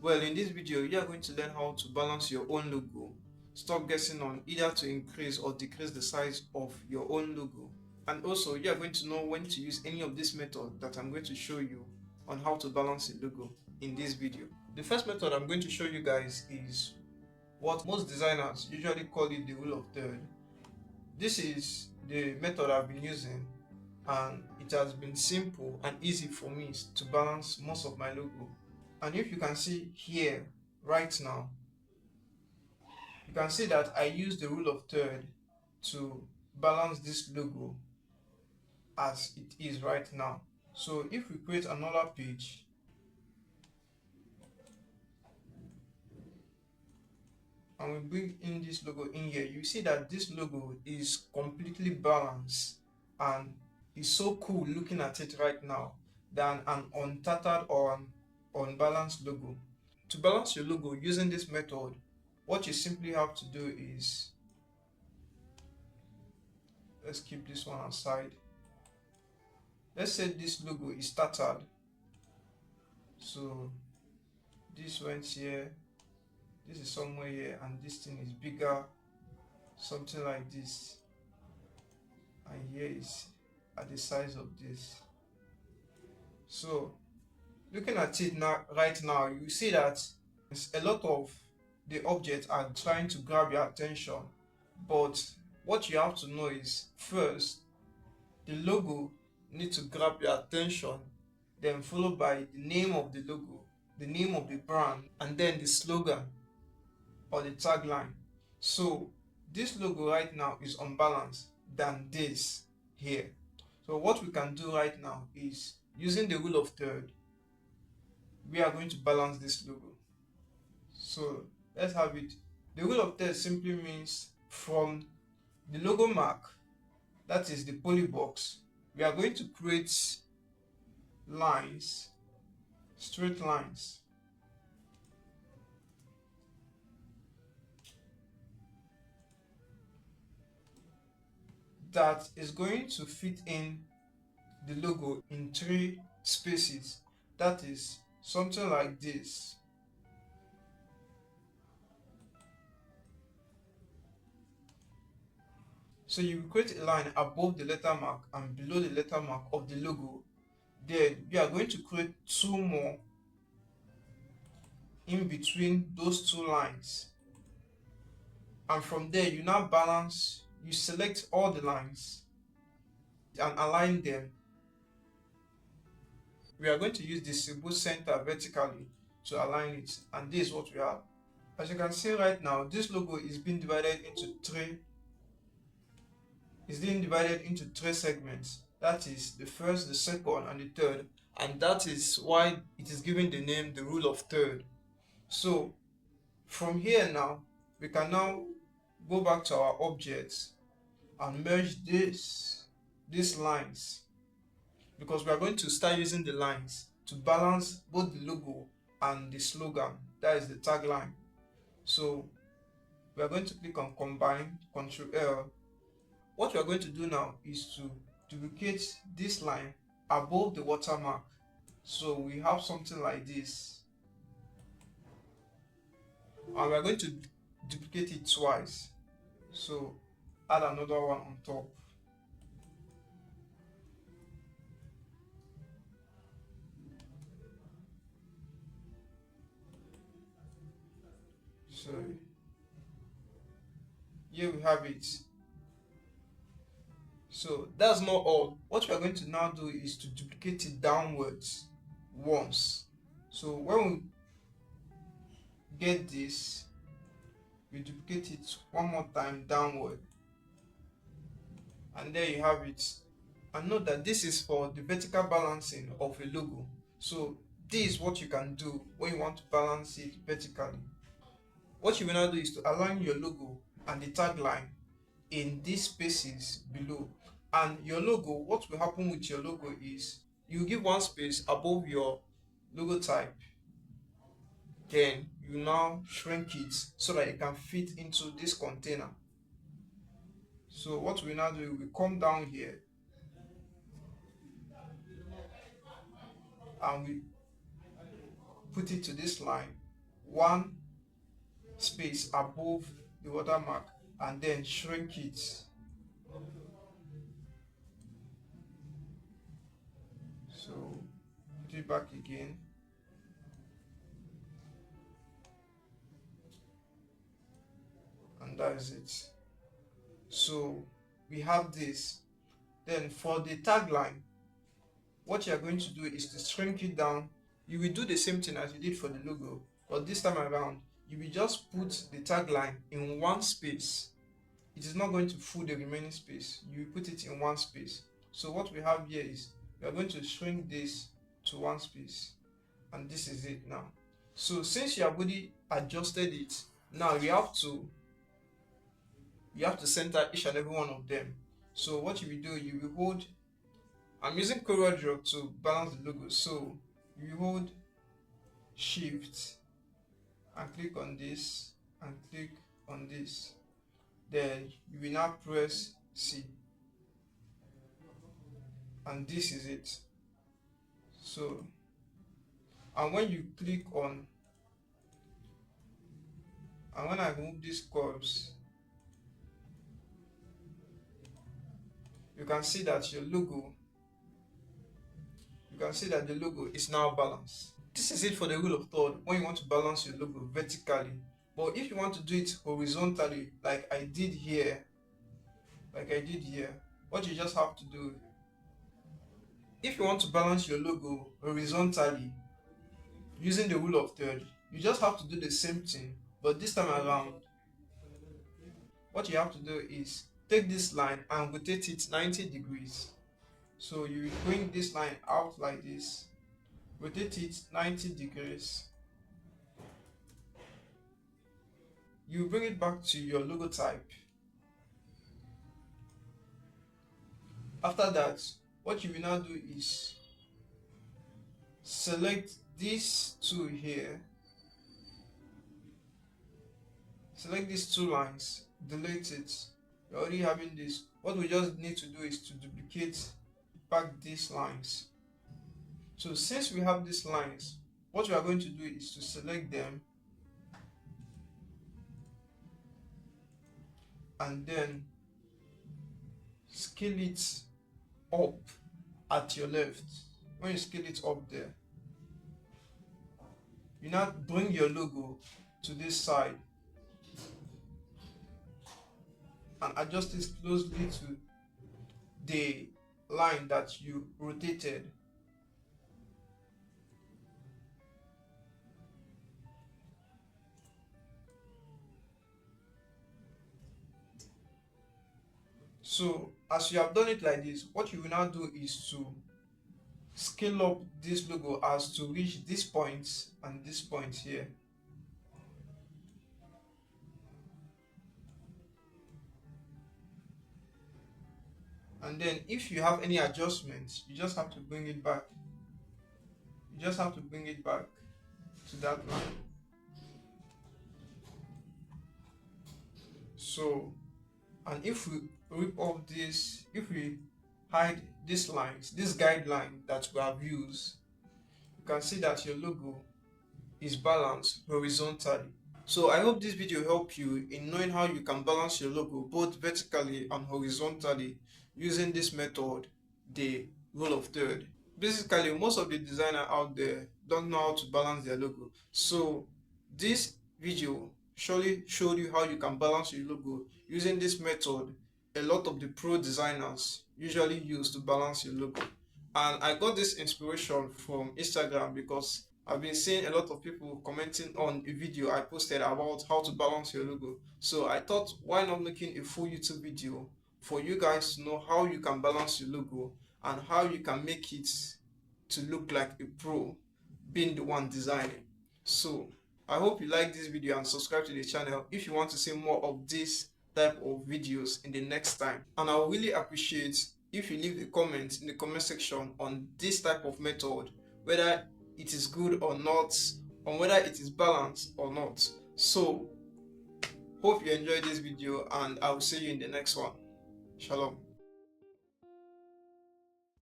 Well, in this video, you are going to learn how to balance your own logo. Stop guessing on either to increase or decrease the size of your own logo. And also, you are going to know when to use any of this method that I'm going to show you on how to balance a logo in this video. The first method I'm going to show you guys is what most designers usually call it the rule of third. This is the method I've been using, and it has been simple and easy for me to balance most of my logo. And if you can see here right now, you can see that I use the rule of third to balance this logo as it is right now. So if we create another page and we bring in this logo in here, you see that this logo is completely balanced and is so cool looking at it right now than an untattered or an unbalanced logo. To balance your logo using this method, what you simply have to do is, let's keep this one aside. Let's say this logo is tattered. So this went here, this is somewhere here, and this thing is bigger, something like this. And here is at the size of this. So looking at it now, right now, you see that a lot of the objects are trying to grab your attention. But what you have to know is, first, the logo needs to grab your attention, then followed by the name of the logo, the name of the brand, and then the slogan or the tagline. So this logo right now is unbalanced than this here. So what we can do right now is, using the rule of third, we are going to balance this logo. So let's have it. The rule of third simply means from the logo mark, that is the poly box, we are going to create lines, straight lines. That is going to fit in the logo in 3 spaces. That is something like this. So you will create a line above the letter mark and below the letter mark of the logo. Then we are going to create 2 more in between those 2 lines. And from there, you now balance, you select all the lines and align them. We are going to use the symbol center vertically to align it, and this is what we have. As you can see right now, this logo is being divided into 3. It's being divided into 3 segments. That is the first, the second, and the third, and that is why it is given the name the rule of third. So from here now, we can now go back to our objects and merge these lines, because we are going to start using the lines to balance both the logo and the slogan, that is the tagline. So we are going to click on combine, Ctrl L. What we are going to do now is to duplicate this line above the watermark. So we have something like this, and we are going to duplicate it twice. So add another one on top. So here we have it. So that's not all. What we are going to now do is to duplicate it downwards once. So when we get this, we duplicate it one more time downward, and there you have it. And note that this is for the vertical balancing of a logo. So this is what you can do when you want to balance it vertically. What you will now do is to align your logo and the tagline in these spaces below. And your logo, what will happen with your logo is, you give 1 space above your logo type, then you now shrink it so that it can fit into this container. So what we now do, we come down here and we put it to this line, one space above the watermark and then shrink it. So put it back again. And that is it. So we have this. Then for the tagline, what you are going to do is to shrink it down. You will do the same thing as you did for the logo, but this time around you will just put the tagline in one space. It is not going to fill the remaining space. You will put it in one space. So what we have here is we are going to shrink this to one space, and this is it now. So since you have already adjusted it, now you have to center each and every one of them. So what you will do, you will hold, I'm using CorelDRAW to balance the logo, so you will hold Shift and click on this and click on this. Then you will now press C, and this is it. So, and when you click on, and when I remove these curves, you can see that your logo, the logo is now balanced. This is it for the rule of third when you want to balance your logo vertically. But if you want to do it horizontally, like I did here, what you just have to do, if you want to balance your logo horizontally using the rule of third, you just have to do the same thing, but this time around, what you have to do is take this line and rotate it 90 degrees. So you bring this line out like this, rotate it 90 degrees. You bring it back to your logo type. After that, what you will now do is select these two here. Select these two lines, delete it. You're already having this. What we just need to do is to duplicate back these lines. So since we have these lines, what we are going to do is to select them and then scale it up at your left. When you scale it up there, you now bring your logo to this side and adjust it closely to the line that you rotated. So as you have done it like this, what you will now do is to scale up this logo as to reach this point and this point here. And then if you have any adjustments, you just have to bring it back. You just have to bring it back to that line. So, and if we rip off this, if we hide these lines, this guideline that we have used, you can see that your logo is balanced horizontally. So I hope this video helped you in knowing how you can balance your logo both vertically and horizontally using this method, the rule of third. Basically, most of the designers out there don't know how to balance their logo. So this video surely showed you how you can balance your logo using this method a lot of the pro designers usually use to balance your logo. And I got this inspiration from Instagram because I've been seeing a lot of people commenting on a video I posted about how to balance your logo. So I thought, why not making a full YouTube video for you guys to know how you can balance your logo and how you can make it to look like a pro being the one designing. So I hope you like this video and subscribe to the channel if you want to see more of this type of videos in the next time. And I would really appreciate if you leave a comment in the comment section on this type of method, whether it is good or not, or whether it is balanced or not. So hope you enjoyed this video and I will see you in the next one. Shalom.